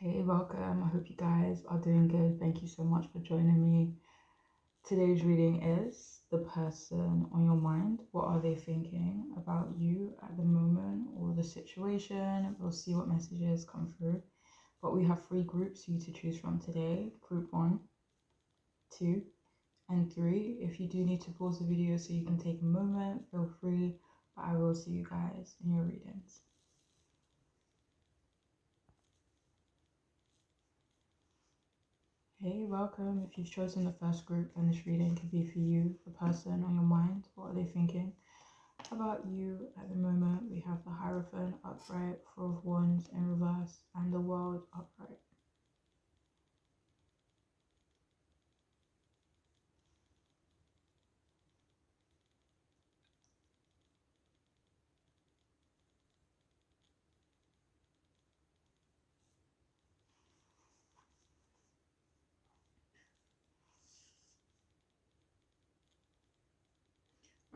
Hey, welcome. I hope you guys are doing good. Thank you so much for joining me. Today's reading is the person on your mind. What are they thinking about you at the moment or the situation? We'll see what messages come through. But we have three groups for you to choose from today: group 1, 2, and 3. If you do need to pause the video so you can take a moment, feel free. But I will see you guys in your readings. Hey, welcome. If you've chosen the first group, then this reading could be for you, the person on your mind. What are they thinking about you at the moment? We have the Hierophant upright, Four of Wands in reverse, and the World upright.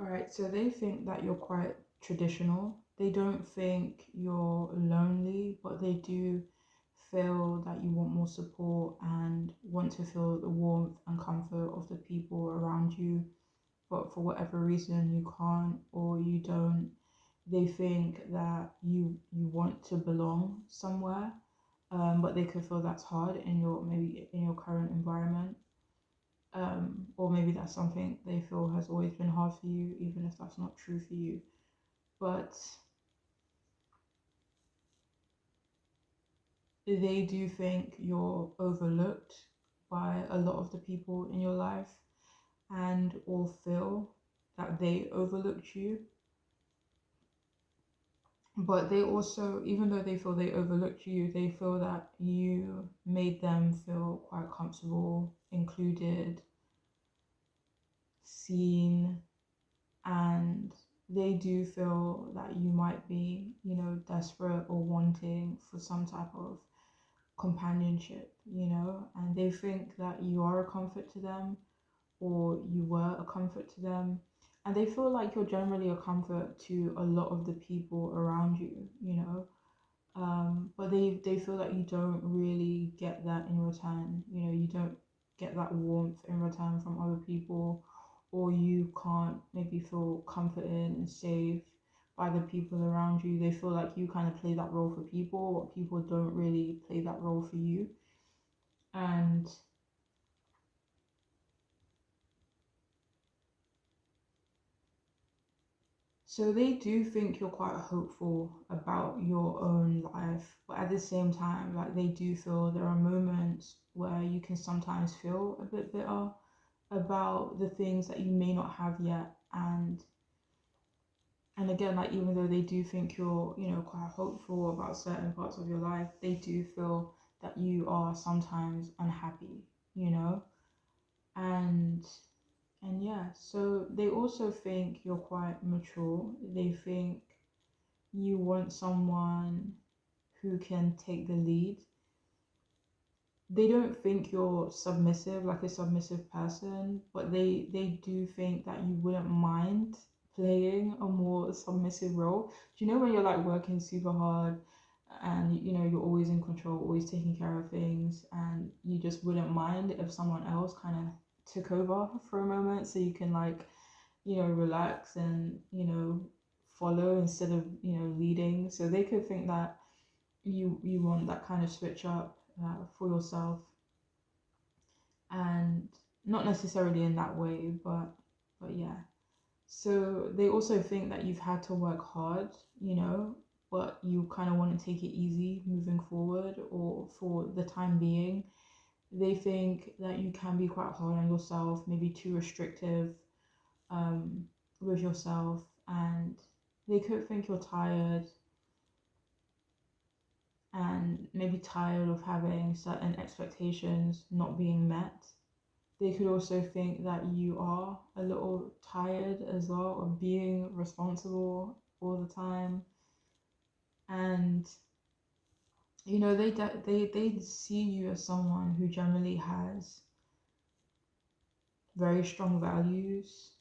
Alright, so they think that you're quite traditional. They don't think you're lonely, but they do feel that you want more support and want to feel the warmth and comfort of the people around you. But for whatever reason, you can't or you don't. They think that you want to belong somewhere, but they could feel that's hard in your maybe in your current environment. Or maybe that's something they feel has always been hard for you, even if that's not true for you. But they do think you're overlooked by a lot of the people in your life and or feel that they overlooked you. But they also, even though they feel they overlooked you, they feel that you made them feel quite comfortable, included, seen, and they do feel that you might be, desperate or wanting for some type of companionship, and they think that you are a comfort to them or you were a comfort to them. And they feel like you're generally a comfort to a lot of the people around you. But they feel like you don't really get that in return. You don't get that warmth in return from other people, or you can't maybe feel comforted and safe by the people around you. They feel like you kind of play that role for people, but people don't really play that role for you. And so they do think you're quite hopeful about your own life, but at the same time, like they do feel there are moments where you can sometimes feel a bit bitter about the things that you may not have yet. And again, like even though they do think you're, quite hopeful about certain parts of your life, they do feel that you are sometimes unhappy, you know? And and yeah, so they also think you're quite mature. They think you want someone who can take the lead. They don't think you're submissive, like a submissive person, but they do think that you wouldn't mind playing a more submissive role. Do you know when you're like working super hard and you're always in control, always taking care of things, and you just wouldn't mind if someone else kind of took over for a moment so you can like relax and follow instead of leading. So they could think that you want that kind of switch up for yourself, and not necessarily in that way, but yeah. So they also think that you've had to work hard, but you kind of want to take it easy moving forward or for the time being. They think that you can be quite hard on yourself, maybe too restrictive um, with yourself, and they could think you're tired and maybe tired of having certain expectations not being met. They could also think that you are a little tired as well of being responsible all the time. And they see you as someone who generally has very strong values.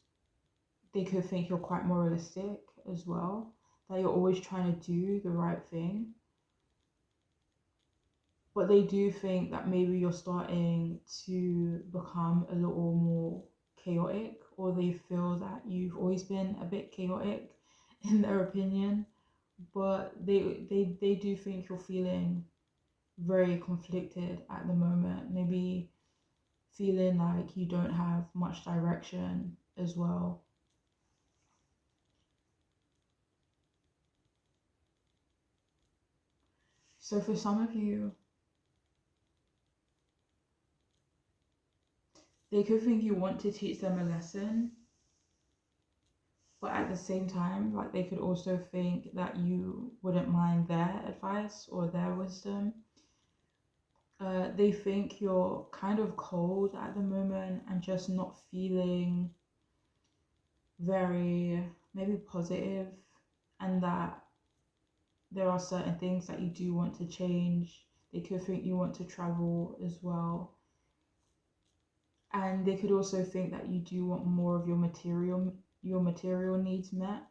They could think you're quite moralistic as well, that you're always trying to do the right thing. but they do think that maybe you're starting to become a little more chaotic, or they feel that you've always been a bit chaotic in their opinion. But they do think you're feeling very conflicted at the moment, maybe feeling like you don't have much direction as well. So for some of you, they could think you want to teach them a lesson, but at the same time, like they could also think that you wouldn't mind their advice or their wisdom. They think you're kind of cold at the moment and just not feeling very maybe positive, and that there are certain things that you do want to change. They could think you want to travel as well. And they could also think that you do want more of your material needs met.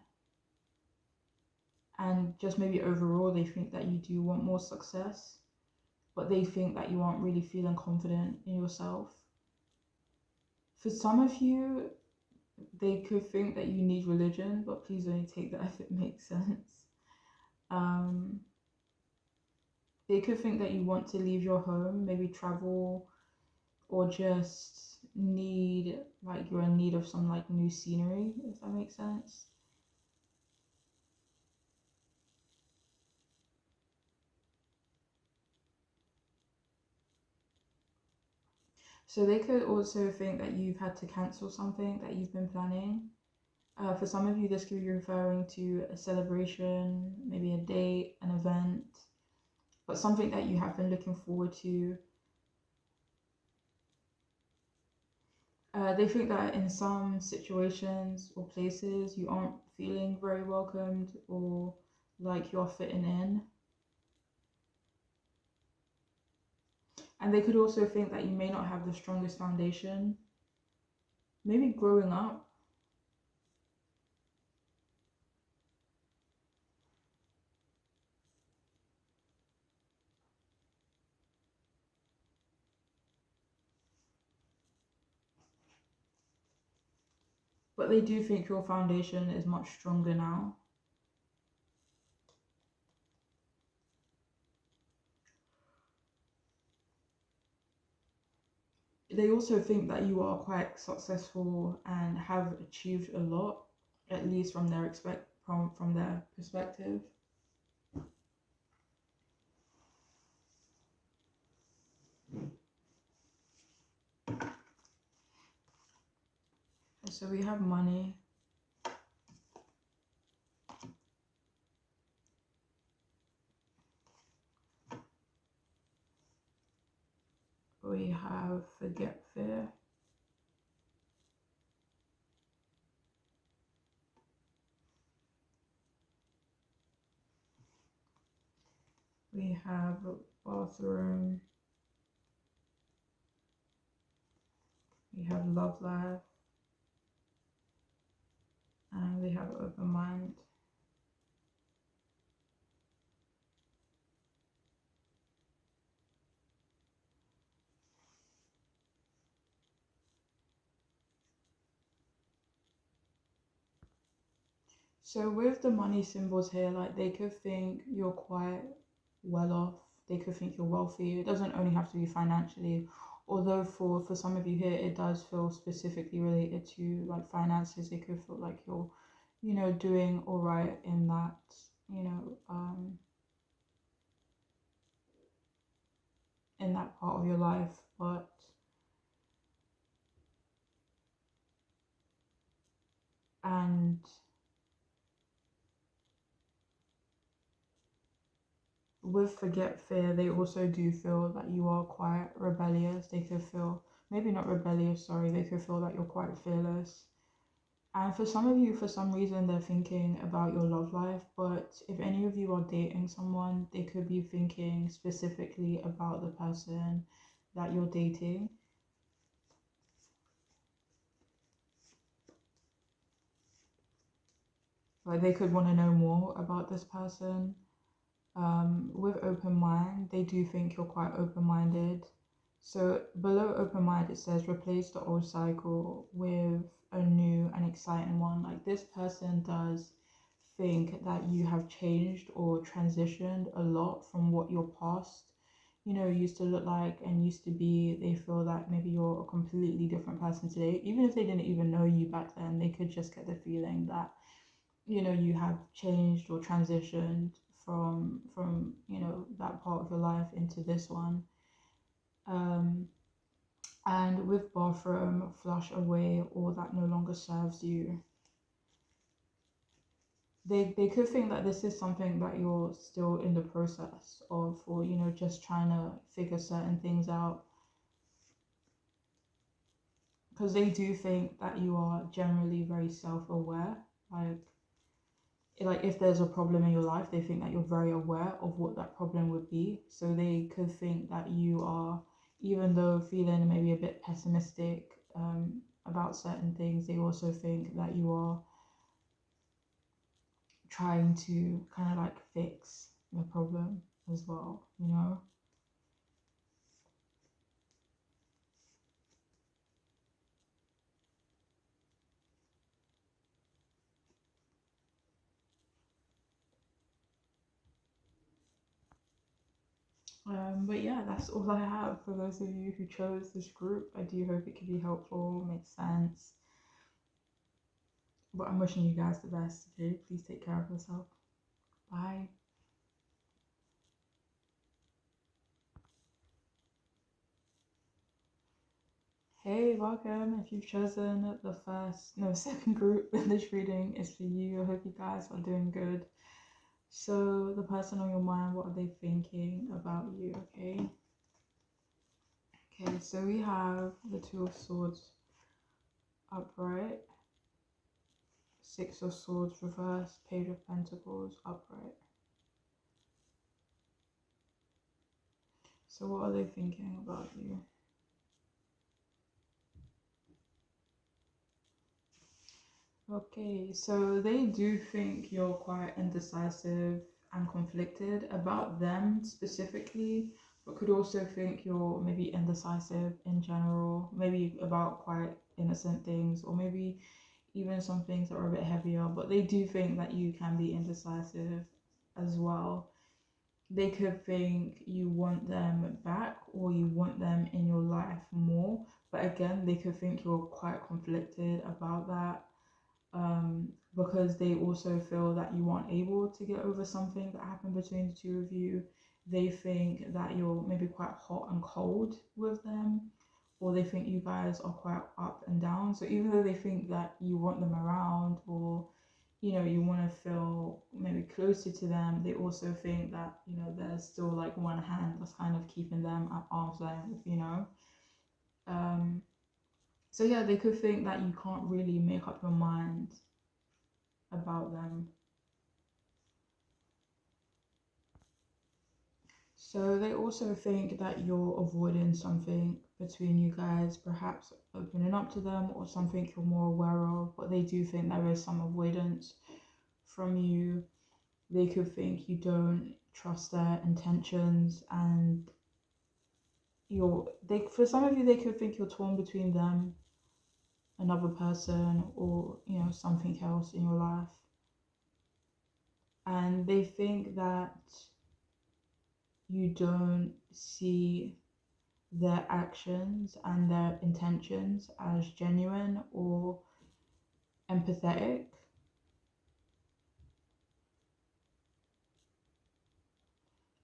And just maybe overall they think that you do want more success, but they think that you aren't really feeling confident in yourself. For some of you, they could think that you need religion, but please only take that if it makes sense. Um, they could think that you want to leave your home, maybe travel, or just need, like you're in need of some like new scenery, if that makes sense. So they could also think that you've had to cancel something that you've been planning. For some of you, this could be referring to a celebration, maybe a date, an event, but something that you have been looking forward to. They think that in some situations or places you aren't feeling very welcomed or like you're fitting in. And they could also think that you may not have the strongest foundation, maybe growing up. But they do think your foundation is much stronger now. They also think that you are quite successful and have achieved a lot, at least from their from their perspective. So we have money. We have forget fear. We have bathroom. We have love life. And we have open mind. So with the money symbols here, like they could think you're quite well off. They could think you're wealthy. It doesn't only have to be financially, although for some of you here, it does feel specifically related to like finances. They could feel like you're, doing all right in that, you know, um, in that part of your life, but and with forget fear, they also do feel that you are quite rebellious. They could feel, maybe not rebellious, sorry, they could feel that you're quite fearless. And for some of you, for some reason, they're thinking about your love life. But if any of you are dating someone, they could be thinking specifically about the person that you're dating. Like they could want to know more about this person. With open mind, they do think you're quite open minded. So below open mind, it says replace the old cycle with a new and exciting one. Like this person does think that you have changed or transitioned a lot from what your past, used to look like and used to be. They feel that maybe you're a completely different person today. Even if they didn't even know you back then, they could just get the feeling that you have changed or transitioned from that part of your life into this one. um and with bathroom, flush away all that no longer serves you. They could think that this is something that you're still in the process of, or just trying to figure certain things out, because they do think that you are generally very self-aware. Like if there's a problem in your life, they think that you're very aware of what that problem would be. So they could think that you are, even though feeling maybe a bit pessimistic about certain things, they also think that you are trying to kind of like fix the problem as well. But yeah, that's all I have for those of you who chose this group. I do hope it could be helpful, make sense. But I'm wishing you guys the best. Okay, please take care of yourself. Bye. Hey, welcome. If you've chosen the second group in this reading is for you. I hope you guys are doing good. So, the person on your mind, what are they thinking about you? Okay. Okay, so we have the Two of Swords upright, Six of Swords reversed, Page of Pentacles upright. So, what are they thinking about you? Okay, so they do think you're quite indecisive and conflicted about them specifically, but could also think you're maybe indecisive in general, maybe about quite innocent things, or maybe even some things that are a bit heavier, but they do think that you can be indecisive as well. They could think you want them back or you want them in your life more, but again, they could think you're quite conflicted about that, because they also feel that you aren't able to get over something that happened between the two of you. They think that you're maybe quite hot and cold with them, or they think you guys are quite up and down. So even though they think that you want them around, or you want to feel maybe closer to them, they also think that there's still like one hand that's kind of keeping them at arm's length. um so yeah, they could think that you can't really make up your mind about them. So they also think that you're avoiding something between you guys, perhaps opening up to them or something you're more aware of, but they do think there is some avoidance from you. They could think you don't trust their intentions, and for some of you they could think you're torn between them, another person, or something else in your life. And they think that you don't see their actions and their intentions as genuine or empathetic.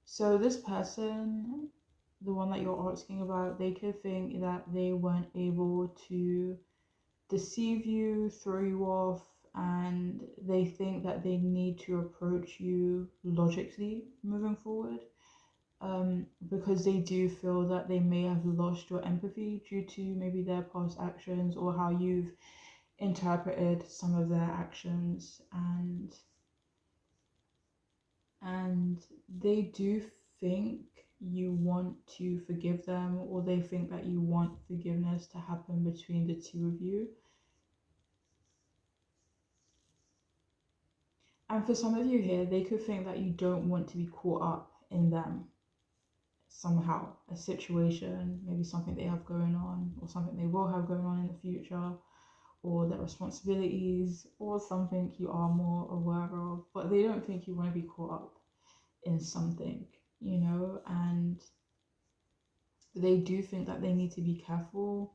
So, this person, the one that you're asking about, they could think that they weren't able to deceive you, throw you off, and they think that they need to approach you logically moving forward. Because they do feel that they may have lost your empathy due to maybe their past actions or how you've interpreted some of their actions, and they do think you want to forgive them, or they think that you want forgiveness to happen between the two of you. And for some of you here, they could think that you don't want to be caught up in them somehow, a situation, maybe something they have going on, or something they will have going on in the future, or their responsibilities, or something you are more aware of, but they don't think you want to be caught up in something, and they do think that they need to be careful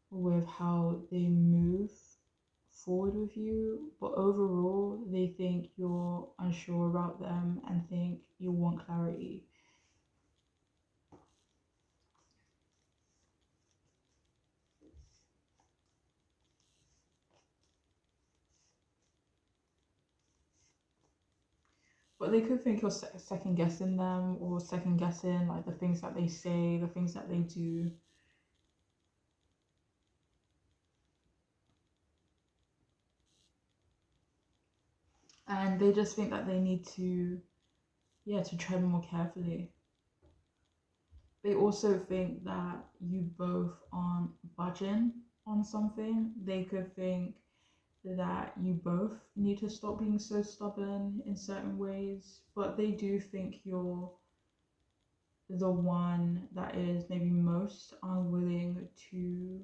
with how they move forward with you, but overall, they think you're unsure about them and think you want clarity. But they could think you're second guessing them, or second guessing like the things that they say, the things that they do. And they just think that they need to, yeah, to tread more carefully. They also think that you both aren't budging on something. They could think that you both need to stop being so stubborn in certain ways, but they do think you're the one that is maybe most unwilling to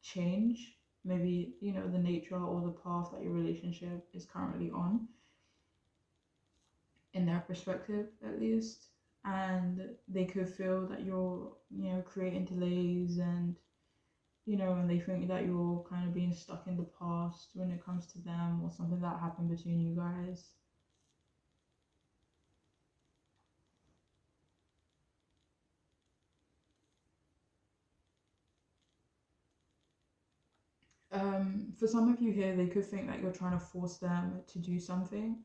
change, maybe, the nature or the path that your relationship is currently on, in their perspective at least. And they could feel that you're, creating delays, and they think that you're kind of being stuck in the past when it comes to them, or something that happened between you guys. For some of you here, they could think that you're trying to force them to do something.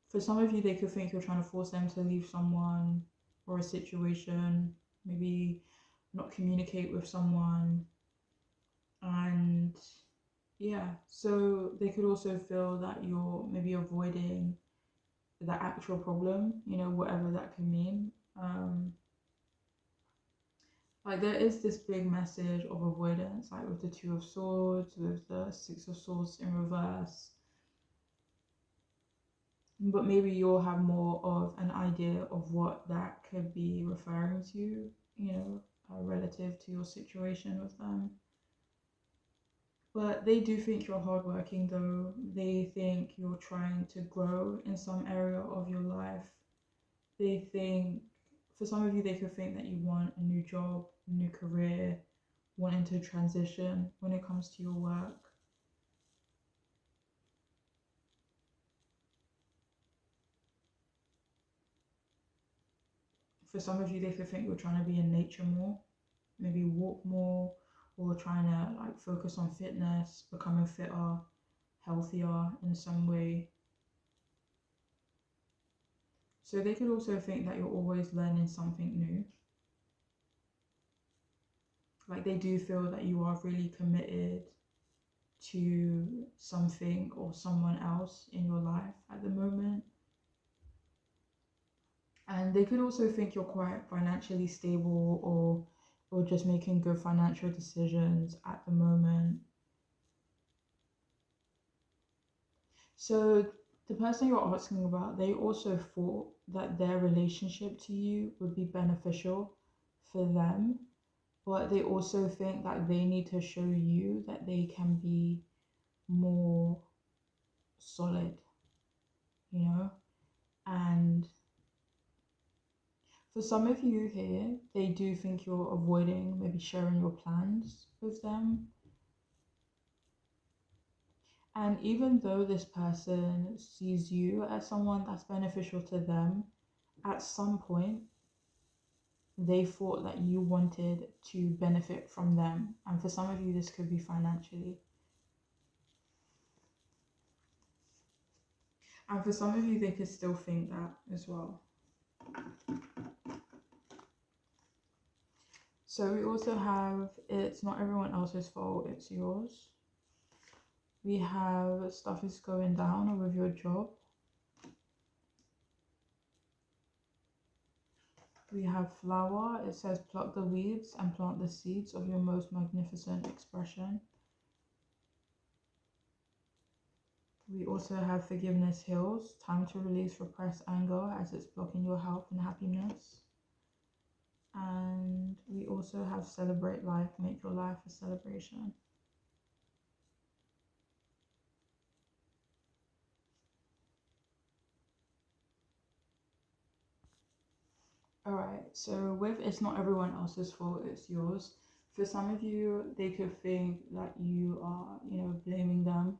For some of you, they could think you're trying to force them to leave someone or a situation, maybe not communicate with someone. And yeah, so they could also feel that you're maybe avoiding the actual problem, whatever that can mean. Like there is this big message of avoidance, like with the Two of Swords, with the Six of Swords in reverse. But maybe you'll have more of an idea of what that could be referring to, relative to your situation with them. But they do think you're hardworking though. They think you're trying to grow in some area of your life. They think, for some of you, they could think that you want a new job, a new career, wanting to transition when it comes to your work. For some of you, they could think you're trying to be in nature more, maybe walk more, or trying to like focus on fitness, becoming fitter, healthier in some way. So they could also think that you're always learning something new. Like they do feel that you are really committed to something or someone else in your life at the moment. And they could also think you're quite financially stable, or just making good financial decisions at the moment. So the person you're asking about, they also thought that their relationship to you would be beneficial for them, but they also think that they need to show you that they can be more solid, you know? And for some of you here, they do think you're avoiding maybe sharing your plans with them. And even though this person sees you as someone that's beneficial to them, at some point they thought that you wanted to benefit from them. And for some of you, this could be financially. And for some of you, they could still think that as well. So we also have, it's not everyone else's fault, it's yours. We have stuff is going down with your job. We have flower. It says pluck the weeds and plant the seeds of your most magnificent expression. We also have forgiveness heals, time to release repressed anger as it's blocking your health and happiness. And we also have celebrate life, make your life a celebration. Alright, so with it's not everyone else's fault, it's yours. For some of you, they could think that you are, blaming them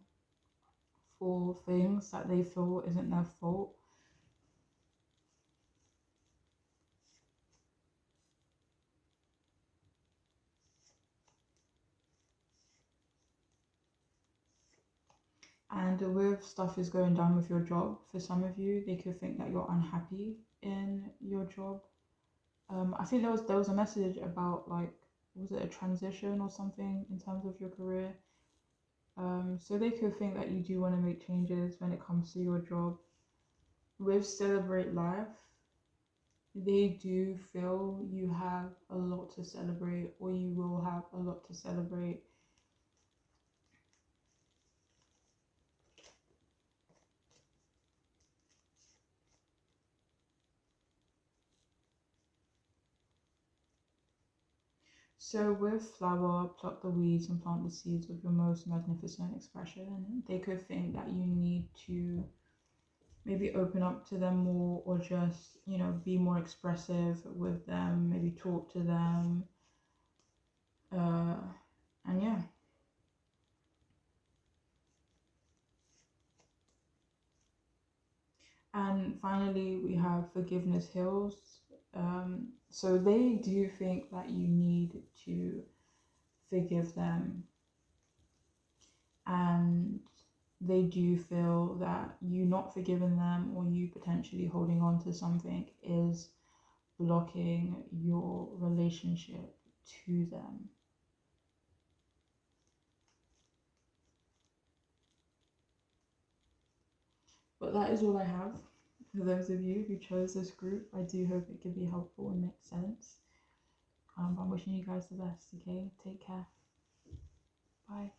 for things that they feel isn't their fault. And with stuff is going down with your job, for some of you, they could think that you're unhappy in your job. I think there was a message about, like, was it a transition or something in terms of your career? So they could think that you do want to make changes when it comes to your job. With Celebrate Life, they do feel you have a lot to celebrate, or you will have a lot to celebrate. So with Flower, pluck the weeds and plant the seeds of your most magnificent expression. They could think that you need to maybe open up to them more, or just, be more expressive with them, maybe talk to them. And yeah. And finally, we have forgiveness heals. So they do think that you need to forgive them, and they do feel that you not forgiving them, or you potentially holding on to something, is blocking your relationship to them. But that is all I have for those of you who chose this group. I do hope it could be helpful and make sense. I'm wishing you guys the best, okay? Take care. Bye.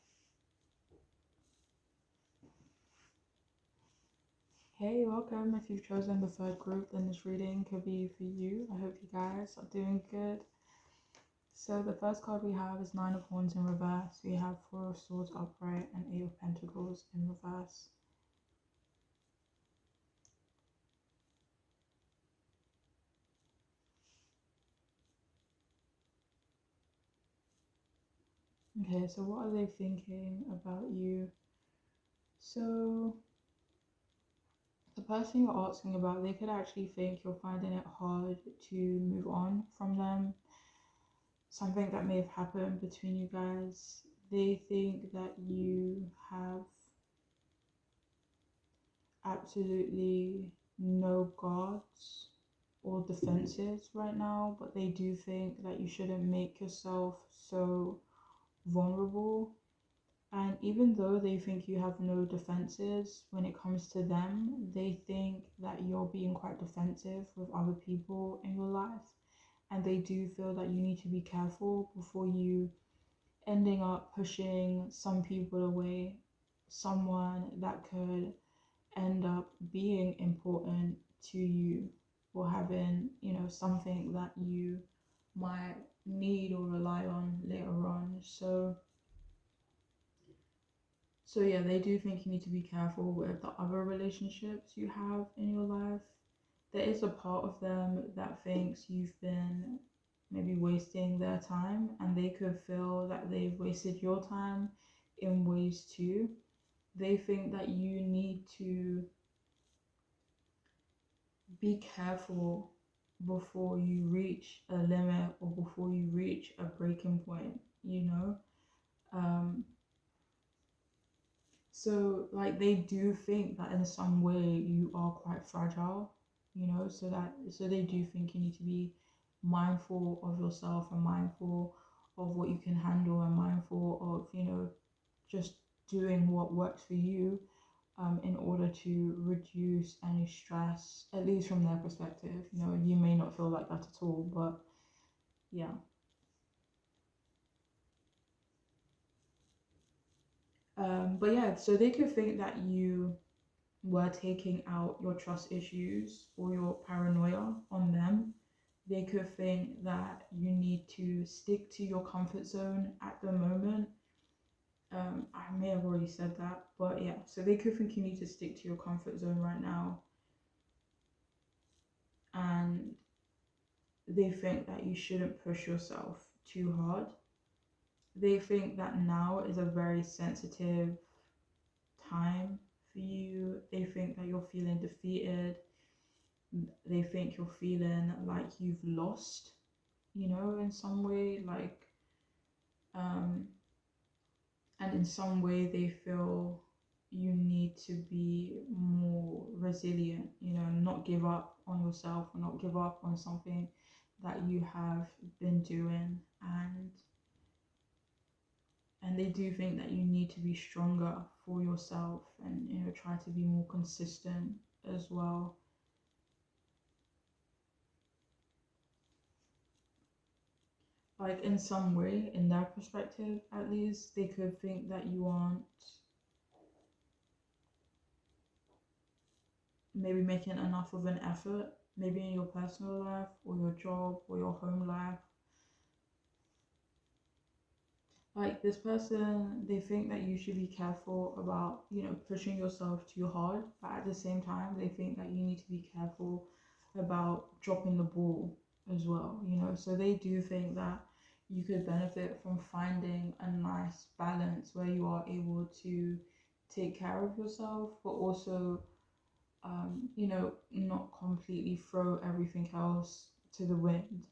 Hey, welcome. If you've chosen the third group, then this reading could be for you. I hope you guys are doing good. So the first card we have is Nine of Wands in reverse. We have Four of Swords upright and Eight of Pentacles in reverse. Okay, so what are they thinking about you? So the person you're asking about, they could actually think you're finding it hard to move on from them. Something that may have happened between you guys. They think that you have absolutely no guards or defenses right now, but they do think that you shouldn't make yourself so vulnerable. And even though they think you have no defenses when it comes to them, they think that you're being quite defensive with other people in your life. And they do feel that you need to be careful before you ending up pushing some people away, someone that could end up being important to you, or having, something that you might need or rely on later on. So yeah, they do think you need to be careful with the other relationships you have in your life. There is a part of them that thinks you've been maybe wasting their time, and they could feel that they've wasted your time in ways too. They think that you need to be careful before you reach a limit, or before you reach a breaking point. Um, so like they do think that in some way you are quite fragile, so they do think you need to be mindful of yourself, and mindful of what you can handle, and mindful of, just doing what works for you, in order to reduce any stress, at least from their perspective. You may not feel like that at all, but yeah. But yeah, so they could think that you were taking out your trust issues or your paranoia on them. They could think that you need to stick to your comfort zone at the moment. I may have already said that, but yeah, so they could think you need to stick to your comfort zone right now, and they think that you shouldn't push yourself too hard. They think that now is a very sensitive time for you. They think that you're feeling defeated. They think you're feeling like you've lost, in some way, um, and in some way they feel you need to be more resilient, not give up on yourself or not give up on something that you have been doing, and they do think that you need to be stronger for yourself and try to be more consistent as well. Like in some way, in their perspective at least, they could think that you aren't maybe making enough of an effort, maybe in your personal life or your job or your home life. Like this person, they think that you should be careful about, pushing yourself too hard, but at the same time, they think that you need to be careful about dropping the ball as well, So they do think that you could benefit from finding a nice balance where you are able to take care of yourself, but also, not completely throw everything else to the wind.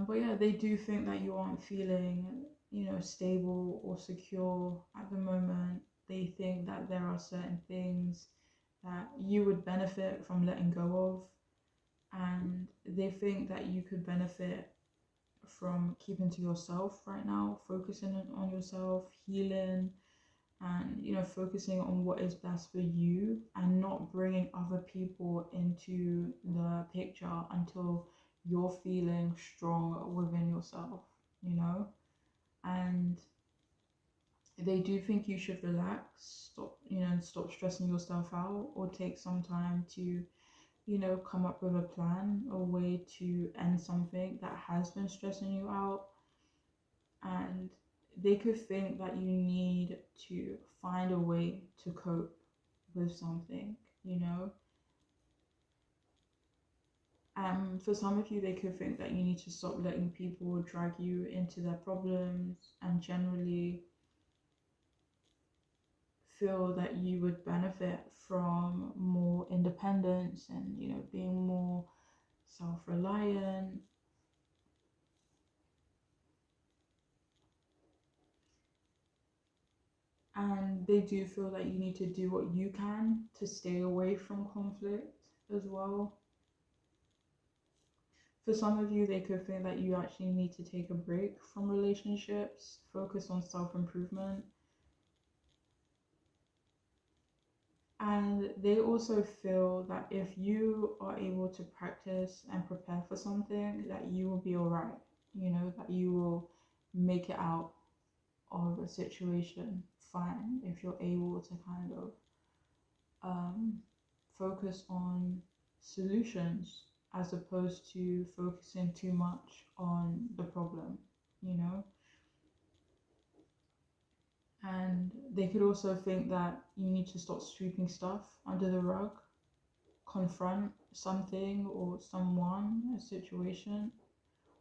But yeah, they do think that you aren't feeling, stable or secure at the moment. They think that there are certain things that you would benefit from letting go of, and they think that you could benefit from keeping to yourself right now, focusing on yourself, healing, and focusing on what is best for you and not bringing other people into the picture until you're feeling strong within yourself, you know and they do think you should relax, stop stressing yourself out, or take some time to come up with a plan, a way to end something that has been stressing you out. And they could think that you need to find a way to cope with something, you know. For some of you, they could think that you need to stop letting people drag you into their problems, and generally feel that you would benefit from more independence and being more self-reliant. And they do feel that you need to do what you can to stay away from conflict as well. For some of you, they could think that you actually need to take a break from relationships, focus on self improvement. And they also feel that if you are able to practice and prepare for something, that you will be all right, that you will make it out of a situation fine if you're able to kind of um, focus on solutions as opposed to focusing too much on the problem, you know? And they could also think that you need to stop sweeping stuff under the rug, confront something or someone, a situation,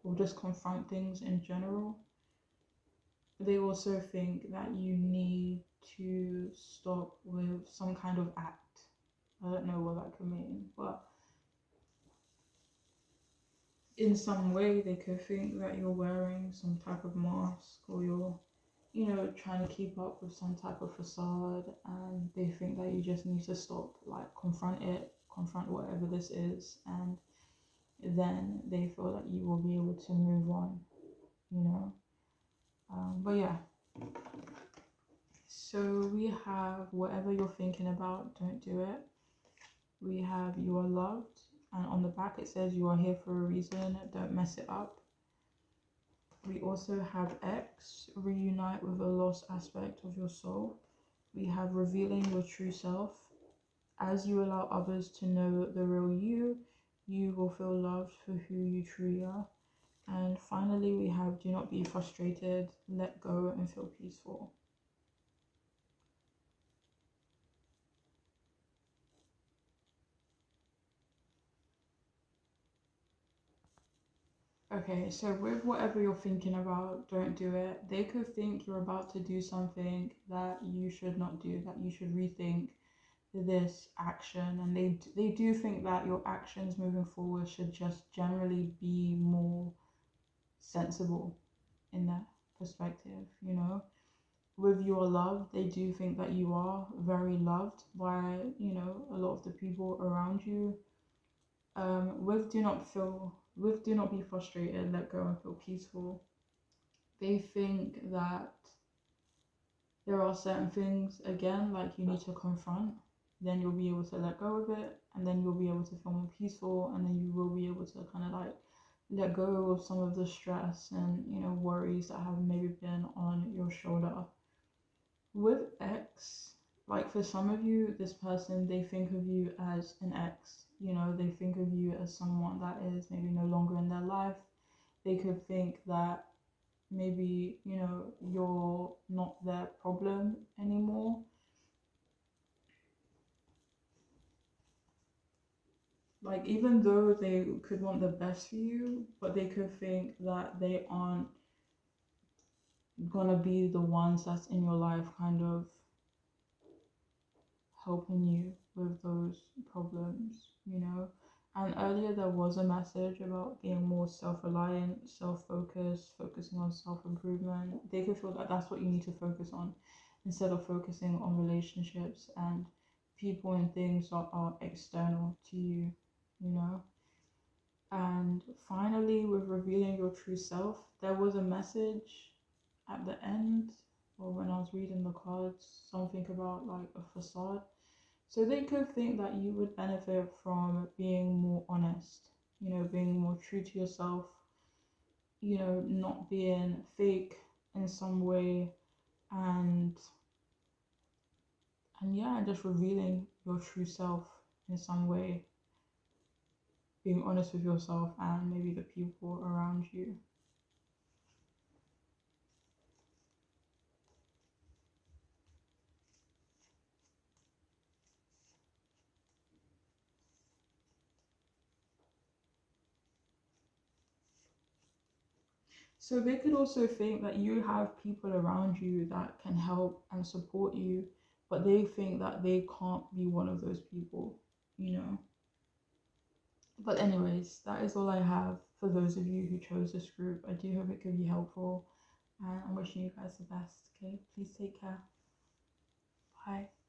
or just confront things in general. They also think that you need to stop with some kind of act. I don't know what that could mean, but in some way they could think that you're wearing some type of mask, or you're trying to keep up with some type of facade, and they think that you just need to stop, like confront whatever this is, and then they feel that you will be able to move on, you know but yeah, so we have whatever you're thinking about, don't do it. We have you are loved, And on the back it says you are here for a reason, don't mess it up. We also have X, reunite with a lost aspect of your soul. We have revealing your true self. As you allow others to know the real you, you will feel loved for who you truly are. And finally, we have do not be frustrated, let go and feel peaceful. Okay, so with whatever you're thinking about, don't do it. They could think you're about to do something that you should not do, that you should rethink this action, and they do think that your actions moving forward should just generally be more sensible in that perspective, you know. With your love, they do think that you are very loved by, you know, a lot of the people around you. With do not be frustrated, let go and feel peaceful. They think that there are certain things, again, like you need to confront, then you'll be able to let go of it, and then you'll be able to feel more peaceful, and then you will be able to kind of like let go of some of the stress and, you know, worries that have maybe been on your shoulder. With X, like for some of you, this person, they think of you as an ex, you know, they think of you as someone that is maybe no longer in their life. They could think that maybe, you know, you're not their problem anymore. Like, even though they could want the best for you, but they could think that they aren't gonna be the ones that's in your life kind of helping you with those problems, you know. And earlier there was a message about being more self-reliant, self-focused, focusing on self-improvement. They could feel that that's what you need to focus on instead of focusing on relationships and people and things that are external to you, you know. And finally, with revealing your true self, there was a message at the end, or when I was reading the cards, something about like a facade. So they could think that you would benefit from being more honest, you know, being more true to yourself, you know, not being fake in some way, and yeah, just revealing your true self in some way, being honest with yourself and maybe the people around you. So they could also think that you have people around you that can help and support you, but they think that they can't be one of those people, you know. But anyways, that is all I have for those of you who chose this group. I do hope it could be helpful, and I'm wishing you guys the best. Okay, please take care. Bye.